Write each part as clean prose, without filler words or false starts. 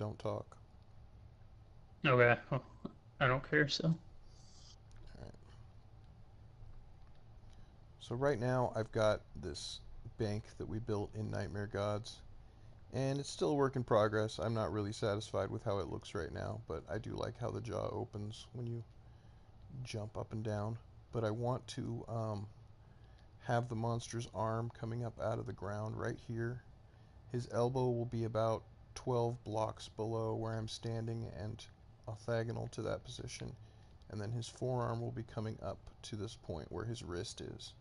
don't talk. Okay. Well, I don't care, so. Alright. So right now I've got this bank that we built in Nightmare Gods, and it's still a work in progress. I'm not really satisfied with how it looks right now, but I do like how the jaw opens when you jump up and down. But I want to have the monster's arm coming up out of the ground right here. His elbow will be about 12 blocks below where I'm standing and orthogonal to that position, and then his forearm will be coming up to this point where his wrist is.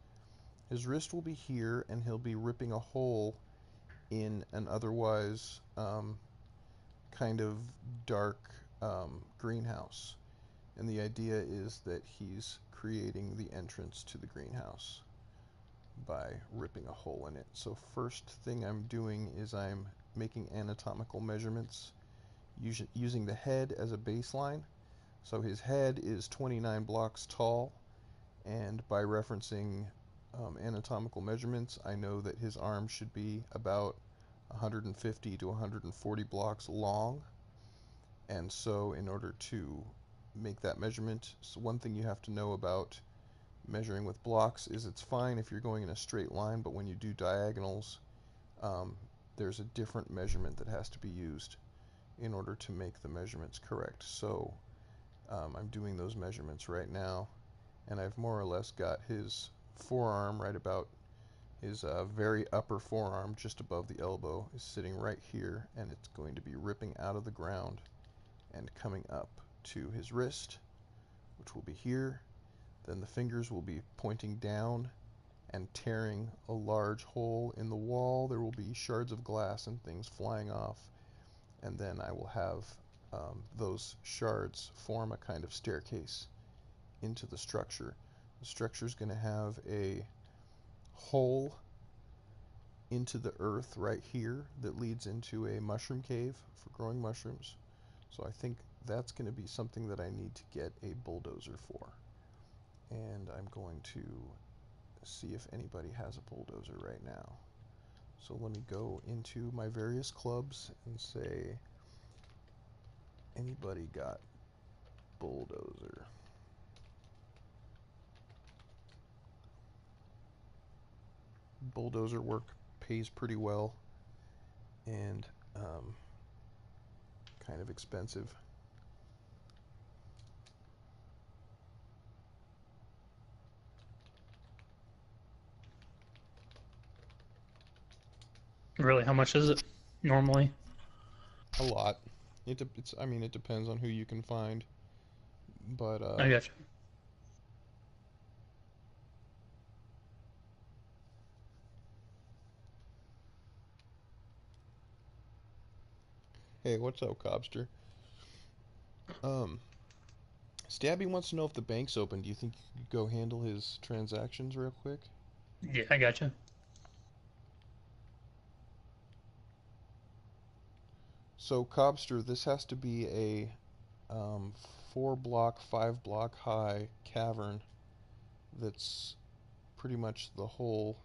His wrist will be here, and he'll be ripping a hole in an otherwise kind of dark greenhouse. And the idea is that he's creating the entrance to the greenhouse by ripping a hole in it. So first thing I'm doing is I'm making anatomical measurements using the head as a baseline. So his head is 29 blocks tall, and by referencing anatomical measurements, I know that his arm should be about 150 to 140 blocks long. And so in order to make that measurement, so one thing you have to know about measuring with blocks is it's fine if you're going in a straight line, but when you do diagonals, um, there's a different measurement that has to be used in order to make the measurements correct. So I'm doing those measurements right now, and I've more or less got his forearm right about his very upper forearm just above the elbow is sitting right here, and it's going to be ripping out of the ground and coming up to his wrist, which will be here. Then the fingers will be pointing down and tearing a large hole in the wall. There will be shards of glass and things flying off, and then I will have those shards form a kind of staircase into the structure. The structure is going to have a hole into the earth right here that leads into a mushroom cave for growing mushrooms. So I think that's going to be something that I need to get a bulldozer for. And I'm going to see if anybody has a bulldozer right now. So let me go into my various clubs and say, anybody got bulldozer? Bulldozer work pays pretty well and kind of expensive. Really, how much is it normally? A lot. I mean, it depends on who you can find, but I got you. hey, what's up, Cobster? Um, Stabby wants to know if the bank's open. Do you think you could go handle his transactions real quick? Yeah, I got you. So, Cobster, this has to be a 4 block, 5 block high cavern that's pretty much the whole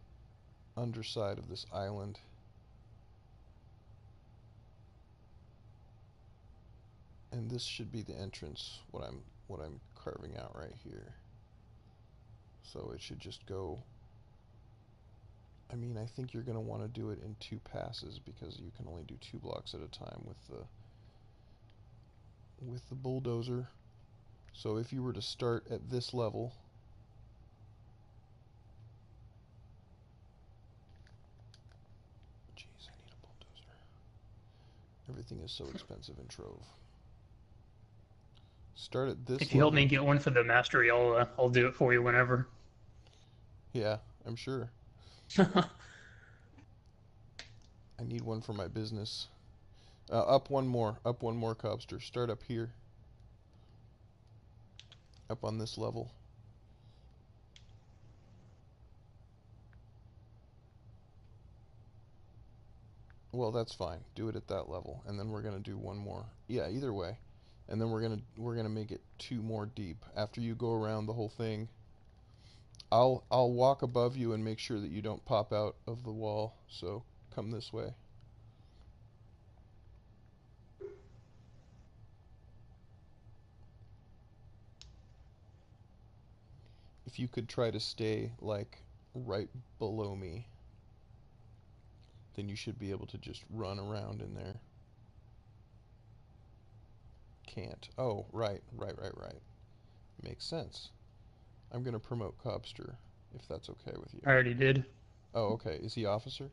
underside of this island. And this should be the entrance, what I'm carving out right here. So it should just go. I mean, I think you're going to want to do it in 2 passes because you can only do 2 blocks at a time with the bulldozer. So if you were to start at this level, jeez, I need a bulldozer. Everything is so expensive in Trove. Start at this If you help me level. get one for the mastery, I'll do it for you whenever. Yeah, I'm sure. I need one for my business. Up one more, Cobster. Start up here, up on this level. Well, that's fine. Do it at that level, and then we're gonna do one more. Yeah, either way, and then we're gonna make it 2 more deep. After you go around the whole thing, I'll walk above you and make sure that you don't pop out of the wall. So come this way. if you could try to stay like right below me, then you should be able to just run around in there. Can't. Oh, right. Makes sense. I'm gonna promote Cobster, if that's okay with you. I already did. Oh, okay. Is he officer?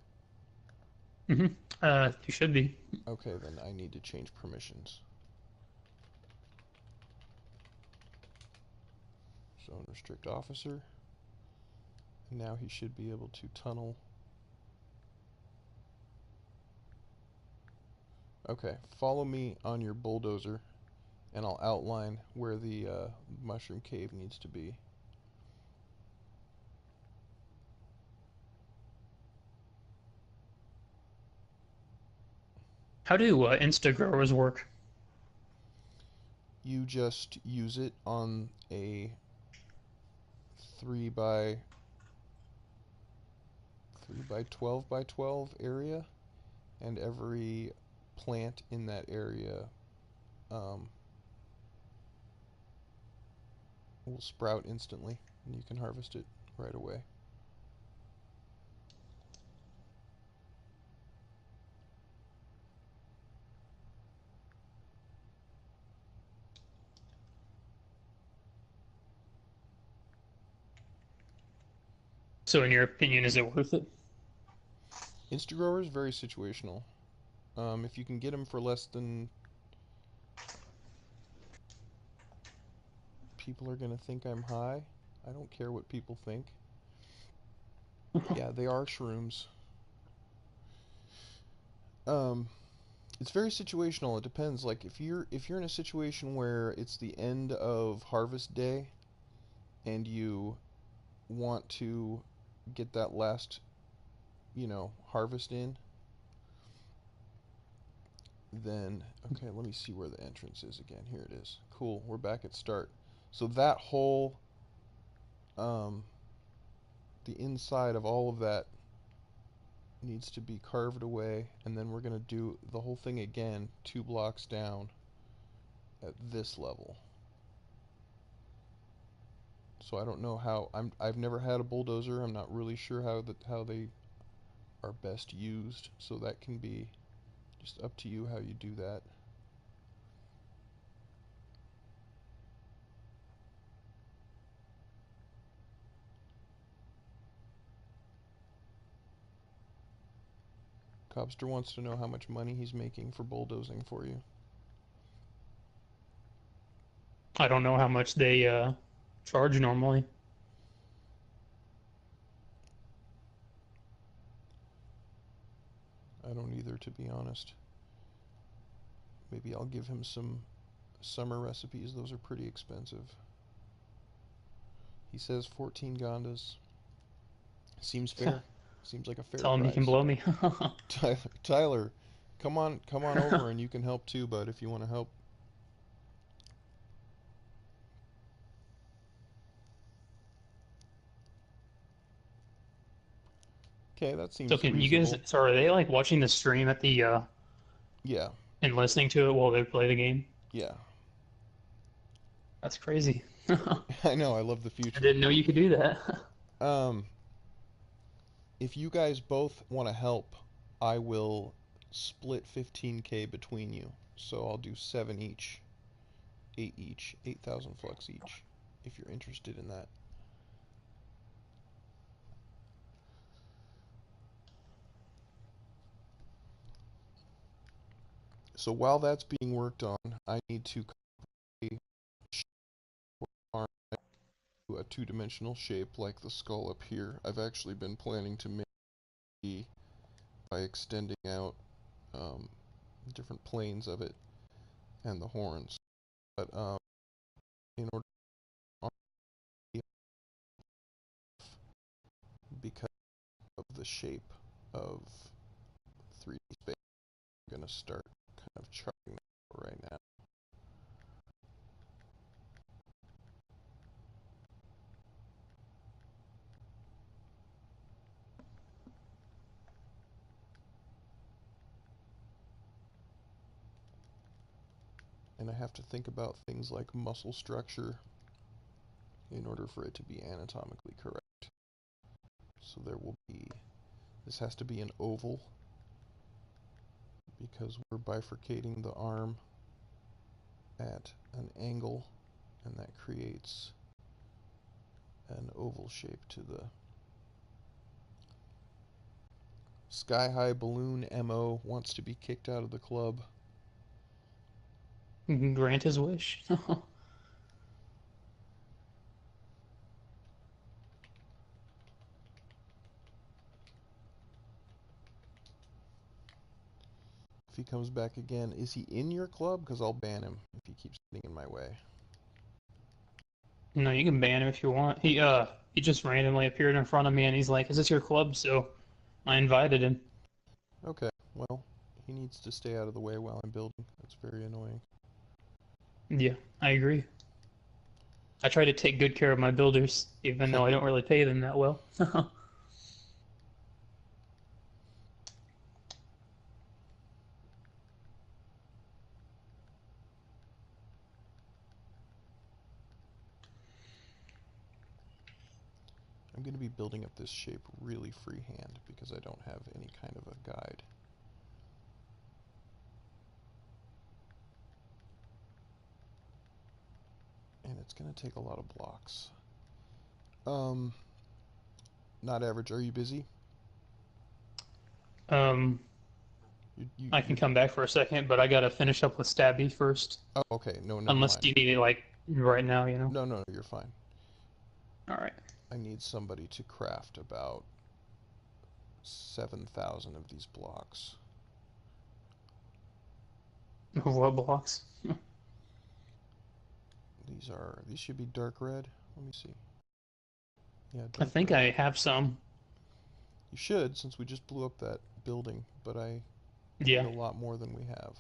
Mm-hmm. You should be. Okay, then I need to change permissions. So unrestrict officer. And now he should be able to tunnel. Okay, follow me on your bulldozer, and I'll outline where the mushroom cave needs to be. How do Insta growers work? You just use it on a 3 by 12 by 12 area, and every plant in that area um, will sprout instantly, and you can harvest it right away. So, in your opinion, is it worth it? Instagrower is very situational. If you can get them for less than people are gonna think I'm high, I don't care what people think. Yeah, they are shrooms. Um, it's very situational. It depends. Like if you're in a situation where it's the end of harvest day and you want to get that last, harvest in, then okay, let me see where the entrance is again. Here it is. Cool. We're back at start. So that whole um the inside of all of that needs to be carved away, and then we're going to do the whole thing again 2 blocks down at this level. So I don't know how I've never had a bulldozer. I'm not really sure how they are best used, so that can be just up to you how you do that. Cobster wants to know how much money he's making for bulldozing for you. I don't know how much they charge normally. I don't either, to be honest. Maybe I'll give him some summer recipes. Those are pretty expensive. He says 14 Gondas. Seems fair. Seems like a fair Tell him he can price. blow me. Tyler, come on over, and you can help too, bud, if you want to help. Okay, that So, seems can you guys? reasonable. So, are they like watching the stream at the Yeah, and listening to it while they play the game? yeah. That's crazy. I I know, I love the future. didn't know you could do that. Um, if you guys both want to help, I will split 15K between you. So I'll do 7 each, 8 each, 8,000 flux each, if you're interested in that. So while that's being worked on, I need to copy a two-dimensional shape like the skull up here. I've actually been planning to make by extending out um, different planes of it and the horns. But in order to because of the shape of 3D space, I'm going to start kind of charting that right now. And I have to think about things like muscle structure in order for it to be anatomically correct. So there will be, this has to be an oval because we're bifurcating the arm at an angle, and that creates an oval shape to the Sky High Balloon MO wants to be kicked out of the club. Grant his wish. If he comes back again, is he in your club? Because I'll ban him if he keeps getting in my way. No, you can ban him if you want. He just randomly appeared in front of me and he's like, "Is this your club?" So I invited him. Okay, well, he needs to stay out of the way while I'm building. That's very annoying. Yeah, I agree. I try to take good care of my builders, even though I don't really pay them that well. I'm going to be building up this shape really freehand because I don't have any kind of a guide. And it's going to take a lot of blocks. Um, Not average. Are you busy? Um, I can You. come back for a second, but I gotta finish up with Stabby first. Oh, okay. No, never Unless mind. you need it like right now, you know. No, no, no, you're fine. All right. I need somebody to craft about 7,000 of these blocks. What blocks? These should be dark red. Let me see. Yeah, I dark think red. I have some. You should, since we just blew up that building, but I need Yeah. a lot more than we have.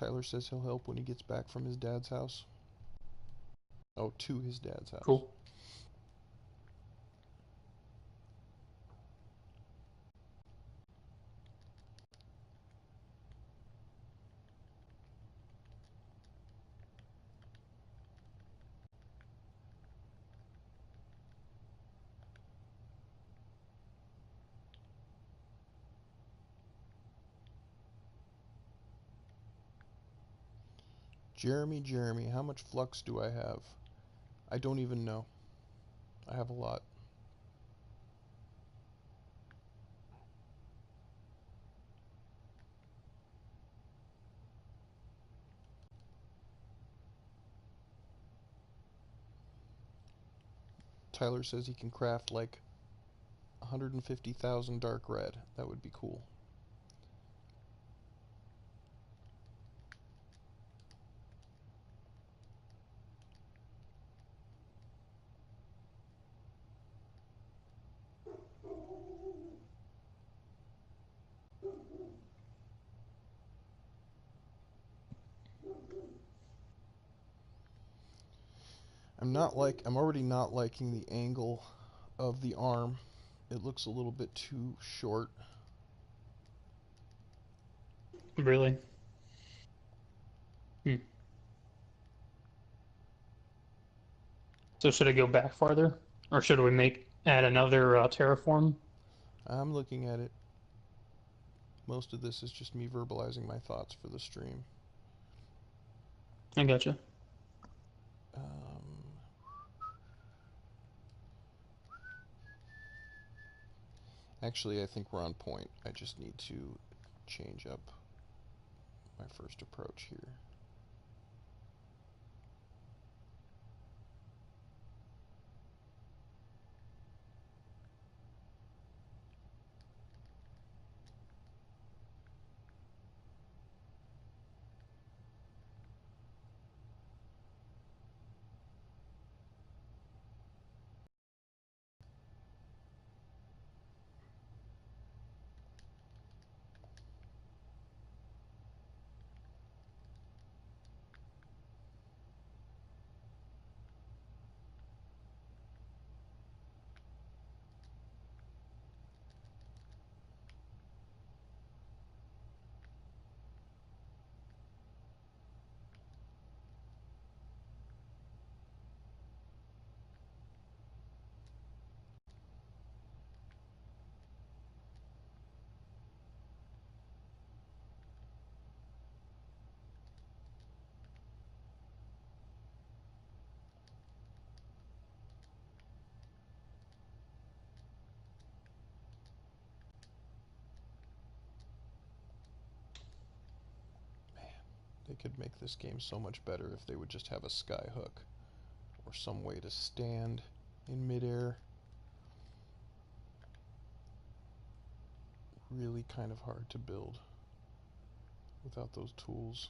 Tyler says he'll help when he gets back from his dad's house. Oh, to his dad's house. Cool. Jeremy, how much flux do I have? I don't even know. I have a lot. Tyler says he can craft like 150,000 dark red. That would be cool. I'm already not liking the angle of the arm. It looks a little bit too short. Really? Hmm. So should I go back farther, or should we make add another terraform? I'm looking at it. Most of this is just me verbalizing my thoughts for the stream. I gotcha. Um, Actually, I think we're on point. I just need to change up my first approach here. could make this game so much better if they would just have a sky hook or some way to stand in midair. Really kind of hard to build without those tools.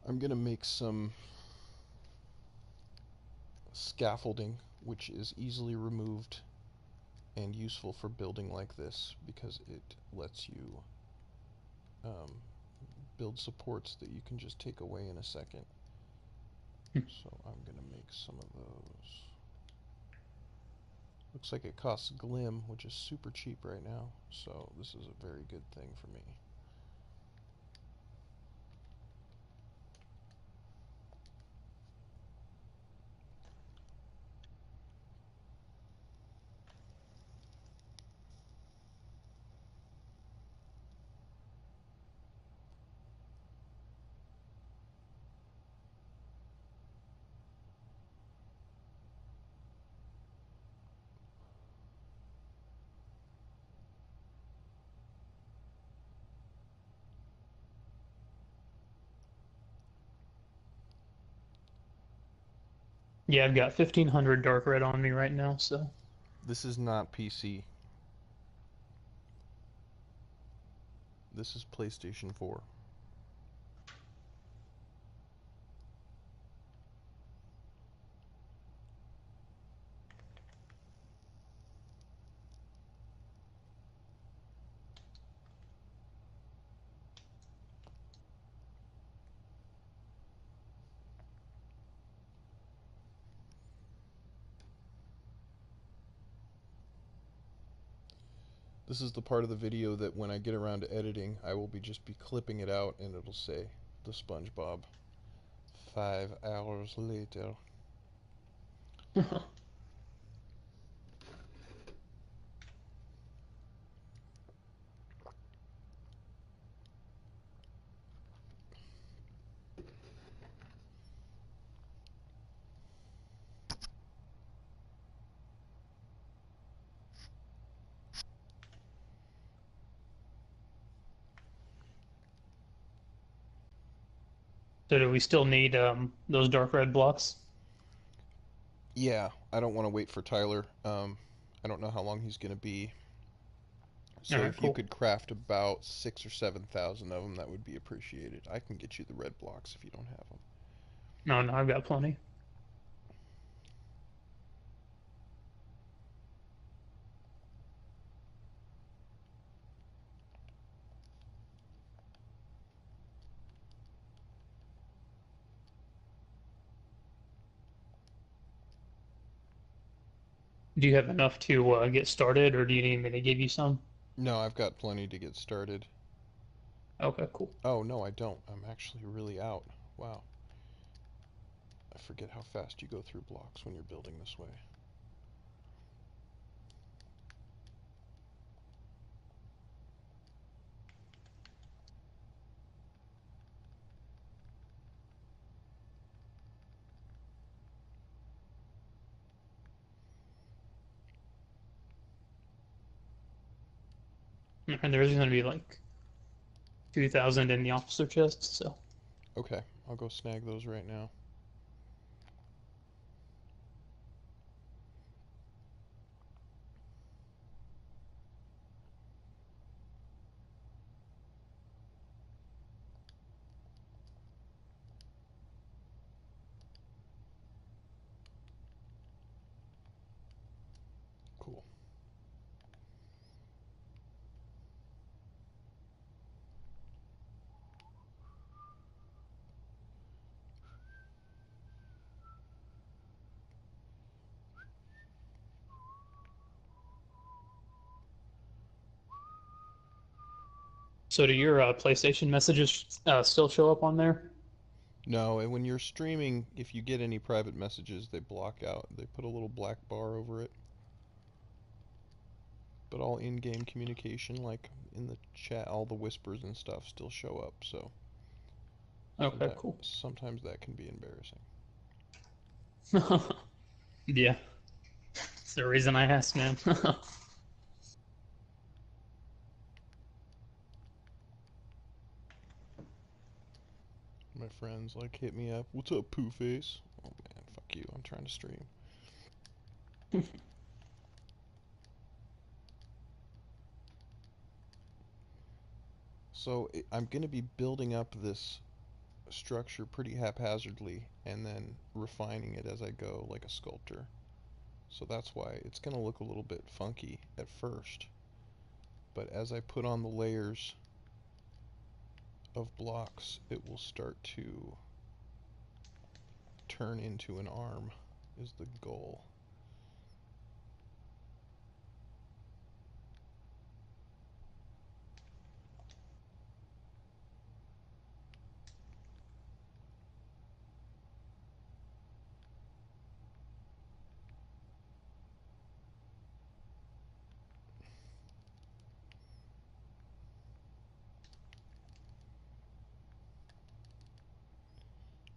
I'm gonna make some scaffolding which is easily removed and useful for building like this because it lets you build supports that you can just take away in a second. So I'm gonna make some of those. Looks like it costs Glim, which is super cheap right now, so this is a very good thing for me. Yeah, I've got 1500 dark red on me right now, so. This is not PC. This is PlayStation 4. This is the part of the video that when I get around to editing, I will just be clipping it out and it'll say the SpongeBob. 5 hours later. So do we still need those dark red blocks? Yeah, I don't want to wait for Tyler. I don't know how long he's going to be. All So right, if you cool. could craft about 6 or 7,000 of them, that would be appreciated. I can get you the red blocks if you don't have them. No, no, I've got plenty. Do you have enough to get started, or do you need me to give you some? No, I've got plenty to get started. Okay, cool. Oh, no, I don't. I'm actually really out. Wow. I forget how fast you go through blocks when you're building this way. And there's going to be like 2000 in the officer chest, so. Okay, I'll go snag those right now. Cool. So do your PlayStation messages still show up on there? No, and when you're streaming, if you get any private messages, they block out. They put a little black bar over it. But all in-game communication, like in the chat, all the whispers and stuff still show up. So Okay, cool. sometimes that can be embarrassing. Yeah, that's the reason I asked, man. My friends like hit me up. What's up, poo face? Oh man, fuck you. I'm trying to stream. So I'm gonna be building up this structure pretty haphazardly and then refining it as I go, like a sculptor. So that's why it's gonna look a little bit funky at first. But as I put on the layers of blocks, it will start to turn into an arm, is the goal.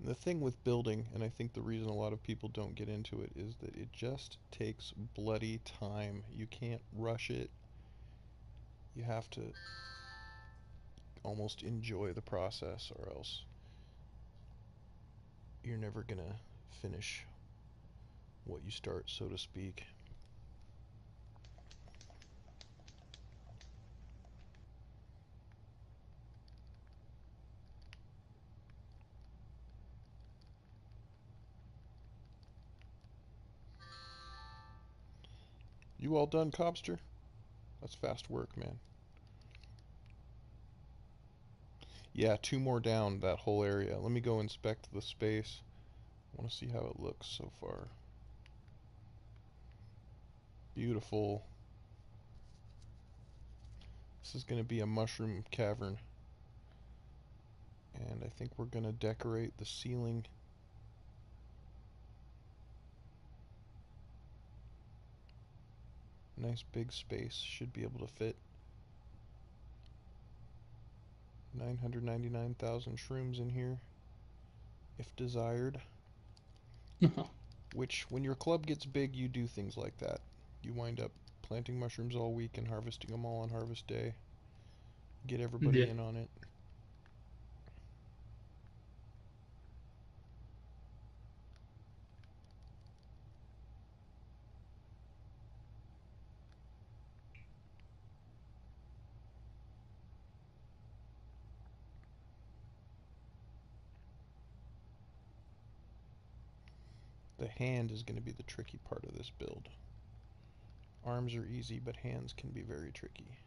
The thing with building, and I think the reason a lot of people don't get into it, is that it just takes bloody time. You can't rush it. You have to almost enjoy the process, or else you're never gonna finish what you start, so to speak. You all done, Cobster? That's fast work, man. Yeah, two more down that whole area. Let me go inspect the space. I want to see how it looks so far. Beautiful. This is going to be a mushroom cavern. And I think we're going to decorate the ceiling. Nice big space. Should be able to fit 999,000 shrooms in here, if desired. Which, when your club gets big, you do things like that. You wind up planting mushrooms all week and harvesting them all on harvest day. Get everybody Yeah. in on it. The hand is going to be the tricky part of this build. Arms are easy, but hands can be very tricky.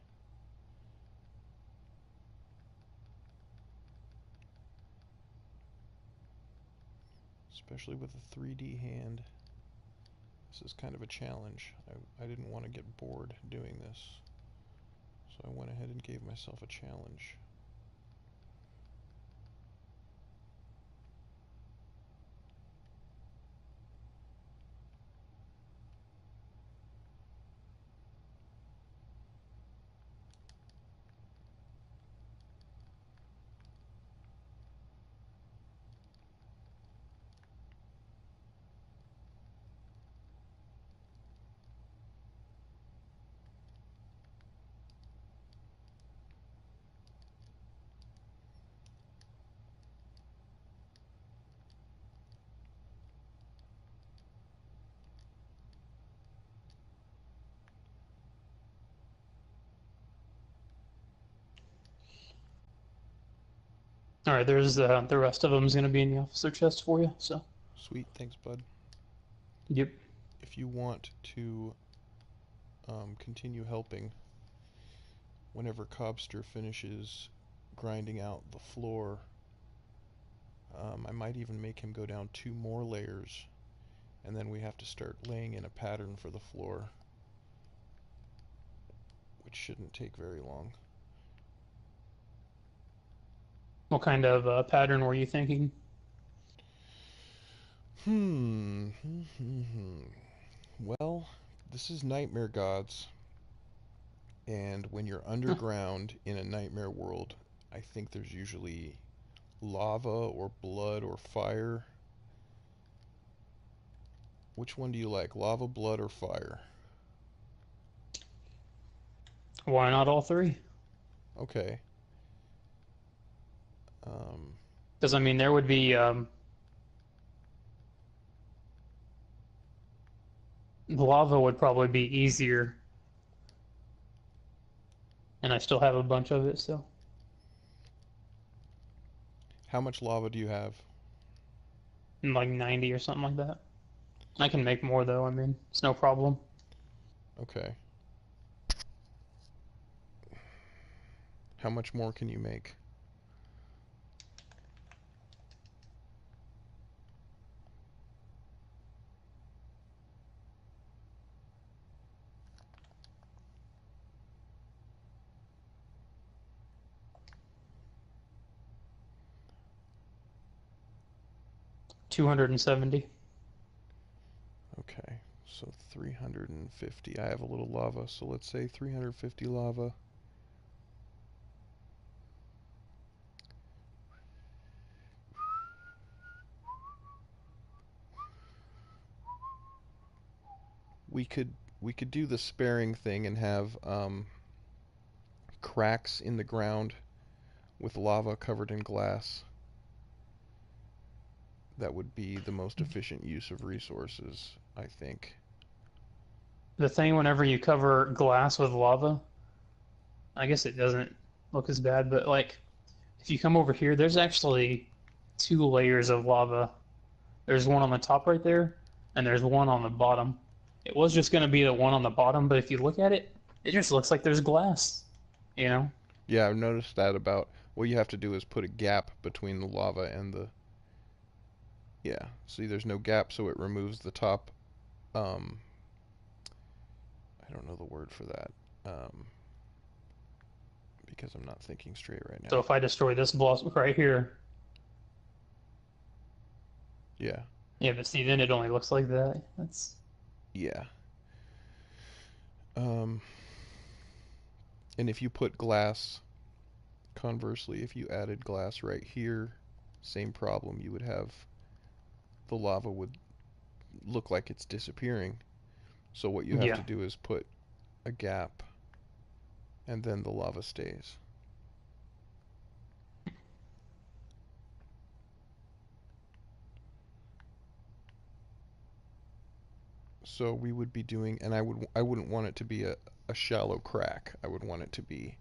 Especially with a 3D hand. This is kind of a challenge. I didn't want to get bored doing this, so I went ahead and gave myself a challenge. All right, there's the rest of them is going to be in the officer chest for you. So, Sweet, thanks, bud. yep. If you want to continue helping, whenever Cobster finishes grinding out the floor, I might even make him go down 2 more layers, and then we have to start laying in a pattern for the floor, which shouldn't take very long. What kind of pattern were you thinking? Hmm. Well, this is Nightmare Gods, and when you're Huh. underground in a nightmare world, I think there's usually lava or blood or fire. Which one do you like? Lava, blood, or fire? Why not all three? Okay. Um, Because I mean, there would be lava would probably be easier, and I still have a bunch of it, so how much lava do you have? like 90 or something like that. I can make more though. I mean, it's no problem. Okay. How much more can you make? 270. Okay. So 350. I have a little lava, so let's say 350 lava. We could we could do the sparing thing and have cracks in the ground with lava covered in glass. That would be the most efficient use of resources, I think. The thing whenever you cover glass with lava, I guess it doesn't look as bad, but like if you come over here, there's actually two layers of lava. There's one on the top right there, and there's one on the bottom. It was just going to be the one on the bottom, but if you look at it, it just looks like there's glass, you know? Yeah, I've noticed that about what you have to do is put a gap between the lava and the yeah. See, there's no gap, so it removes the top. Um, I don't know the word for that um, because I'm not thinking straight right So now. if I destroy this block right here, Yeah, yeah, but see, then it only looks like that. That's yeah. Um, and if you put glass, conversely, if you added glass right here, same problem. You would have the lava would look like it's disappearing. So what you have to yeah. do is put a gap, and then the lava stays. So we would be doing, and I wouldn't want it to be a shallow crack. I would want it to be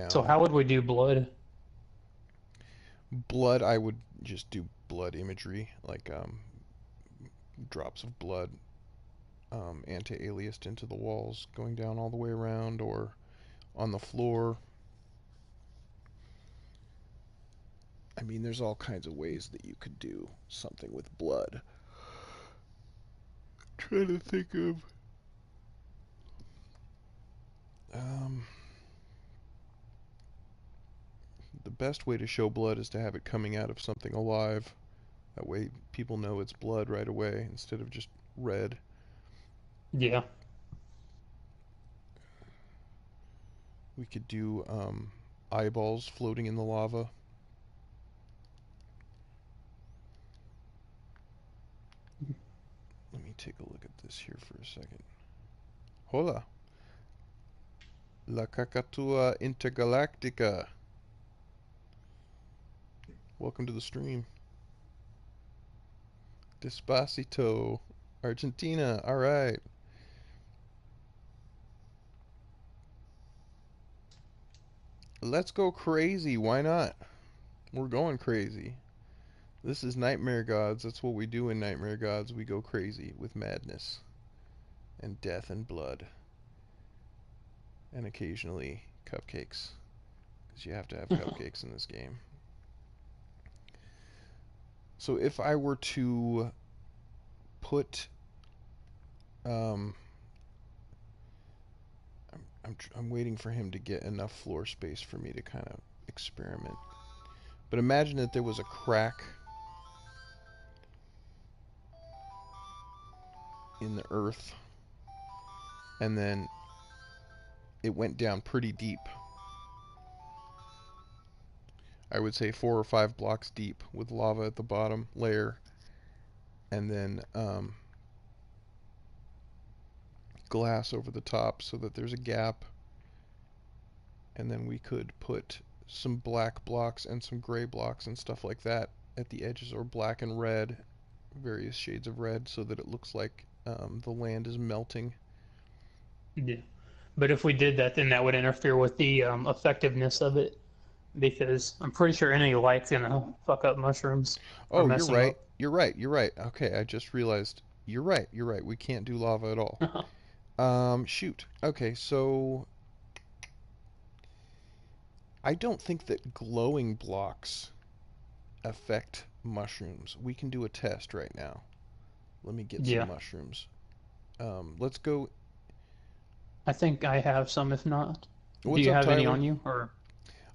So down. how would we do blood? Blood, I would just do blood imagery, like drops of blood anti-aliased into the walls, going down all the way around, or on the floor. I mean, there's all kinds of ways that you could do something with blood. Trying to think of. Um, the best way to show blood is to have it coming out of something alive. That way, people know it's blood right away instead of just red. Yeah. We could do eyeballs floating in the lava. Let me take a look at this here for a second. Hola, la cacatua intergalactica. Welcome to the stream. Despacito, Argentina. All right. Let's go crazy. Why not? We're going crazy. This is Nightmare Gods. That's what we do in Nightmare Gods. We go crazy with madness and death and blood. And occasionally cupcakes. Because you have to have cupcakes in this game. So if I were to put. Um, I'm waiting for him to get enough floor space for me to kind of experiment. But imagine that there was a crack in the earth, and then it went down pretty deep. I would say 4 or 5 blocks deep, with lava at the bottom layer, and then glass over the top so that there's a gap. And then we could put some black blocks and some gray blocks and stuff like that at the edges, or black and red, various shades of red, so that it looks like the land is melting. Yeah. But if we did that, then that would interfere with the effectiveness of it, because I'm pretty sure any light's gonna fuck up mushrooms or Oh, you're mess them right. up. You're right. You're right. Okay, I just realized. You're right. You're right. We can't do lava at all. Shoot. Okay, so I don't think that glowing blocks affect mushrooms. We can do a test right now. Let me get some Yeah, mushrooms. Let's go. I think I have some. If not, do What's you up, have any Tyler? on you? Or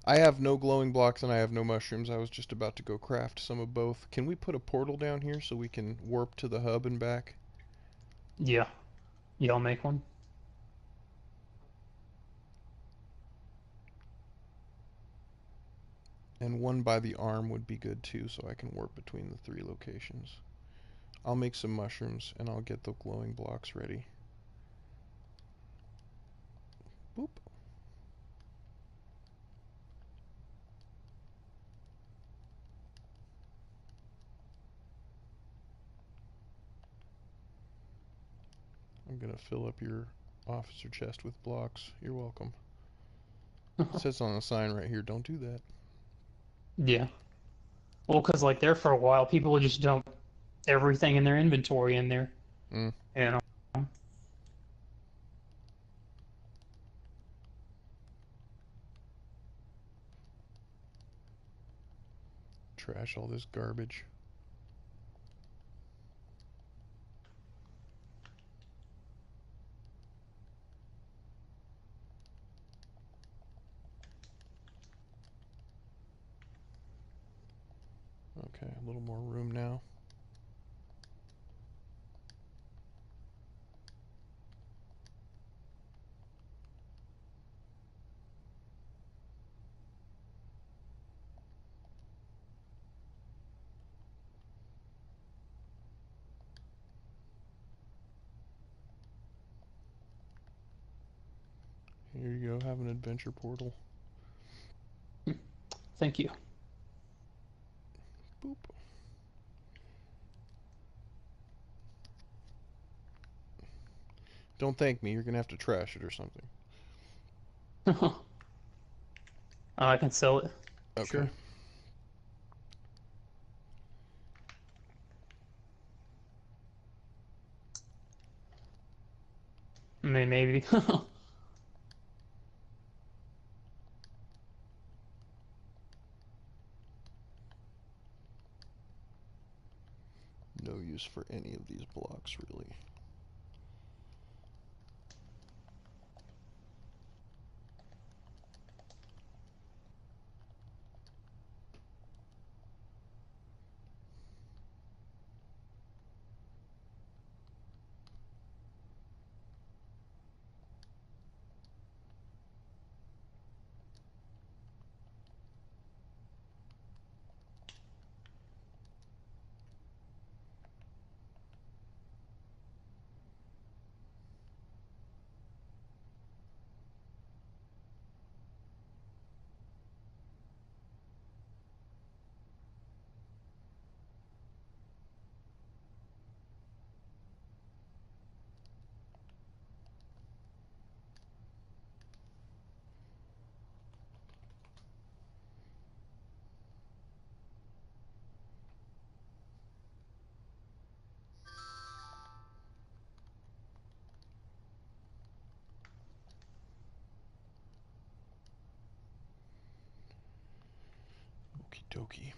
I have no glowing blocks and I have no mushrooms. I was just about to go craft some of both. Can we put a portal down here so we can warp to the hub and back? yeah, yeah, I'll make one. And one by the arm would be good too, so I can warp between the 3 locations. I'll make some mushrooms and I'll get the glowing blocks ready. Boop. I'm gonna fill up your officer chest with blocks. You're welcome. It says on the sign right here, don't do that. Yeah. Well, because like there for a while, people would just dump everything in their inventory in there. Mm. You know. Trash all this garbage. Okay, a little more room now. Here you go, have an adventure portal. Thank you. Boop. Don't thank me, you're gonna have to trash it or something. I can sell it. Okay. Sure. I mean, maybe. No use for any of these blocks, really. Okie dokie.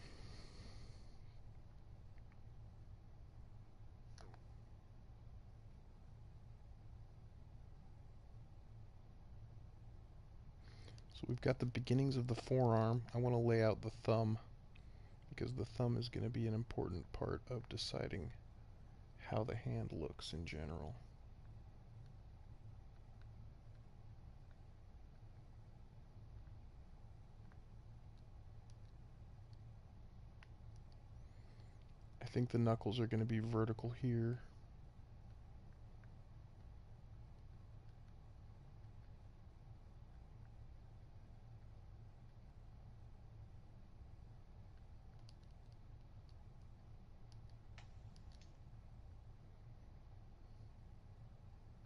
So we've got the beginnings of the forearm. I want to lay out the thumb because the thumb is going to be an important part of deciding how the hand looks in general. I think the knuckles are going to be vertical here.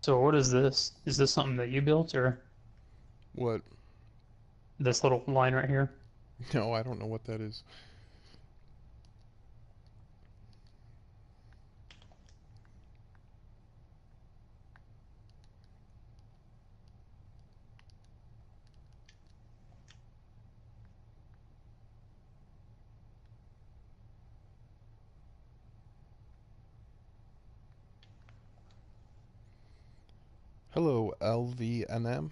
So what is this? Is this something that you built or What? this little line right here? No, I don't know what that is. Hello, LVNM.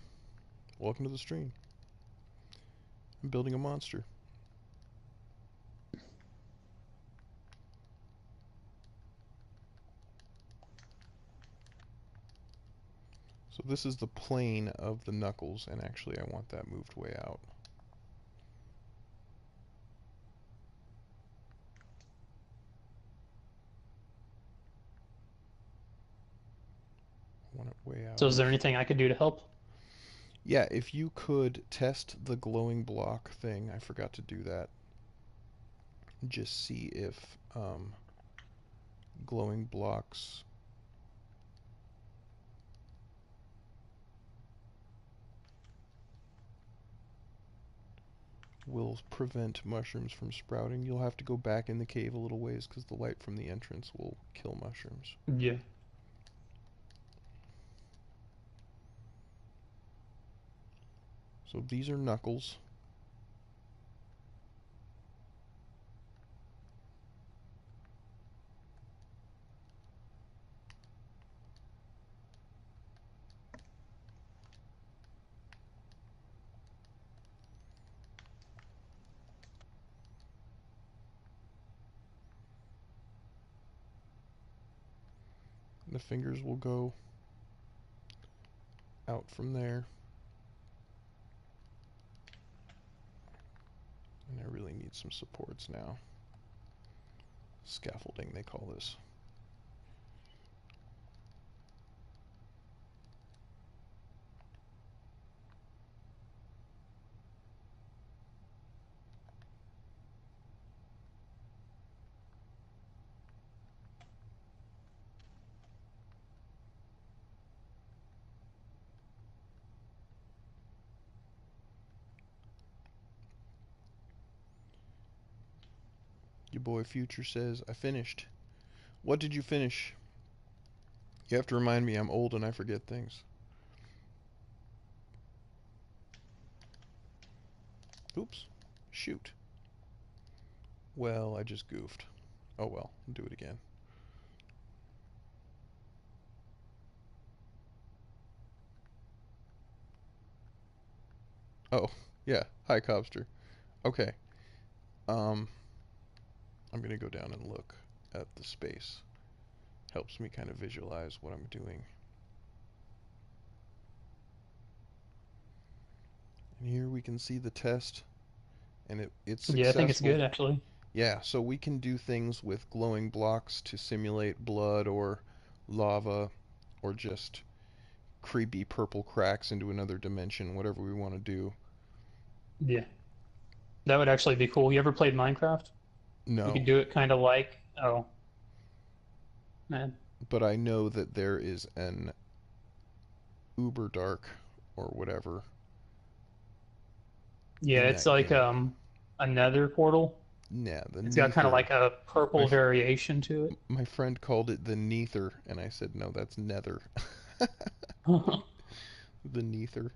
Welcome to the stream. I'm building a monster. So this is the plane of the knuckles, and actually I want that moved way out. I want it way out So in is the there anything I could do to help? Yeah, if you could test the glowing block thing, I forgot to do that. Just see if glowing blocks will prevent mushrooms from sprouting. You'll have to go back in the cave a little ways because the light from the entrance will kill mushrooms. Yeah. So these are knuckles. The fingers will go out from there. And I really need some supports now. Scaffolding, they call this. Your boy Future says, I finished. What did you finish? You have to remind me, I'm old and I forget things. Oops. Shoot. Well, I just goofed. Oh well, I'll do it again. Oh, yeah. Hi, Cobster. Okay. Um, I'm gonna go down and look at the space. Helps me kind of visualize what I'm doing. And here we can see the test, and it's Yeah, I think it's successful. good actually. Yeah, so we can do things with glowing blocks to simulate blood or lava or just creepy purple cracks into another dimension, whatever we want to do. Yeah. That would actually be cool. You ever played Minecraft? You No, could do it kind of like, oh, man. but I know that there is an uber dark or whatever Yeah, in it's that like game. a nether portal. Yeah, the It's got kind of Neither. like a My purple f- variation to it. my friend called it the Neither, and I said no, that's Nether. The Neither.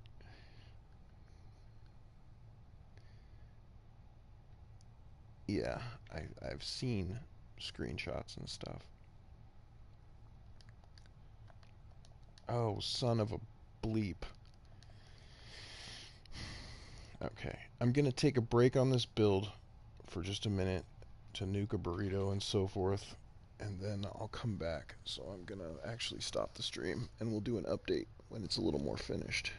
Yeah, I've seen screenshots and stuff. Oh, son of a bleep. Okay, I'm gonna take a break on this build for just a minute to nuke a burrito and so forth, and then I'll come back. So I'm gonna actually stop the stream and we'll do an update when it's a little more finished.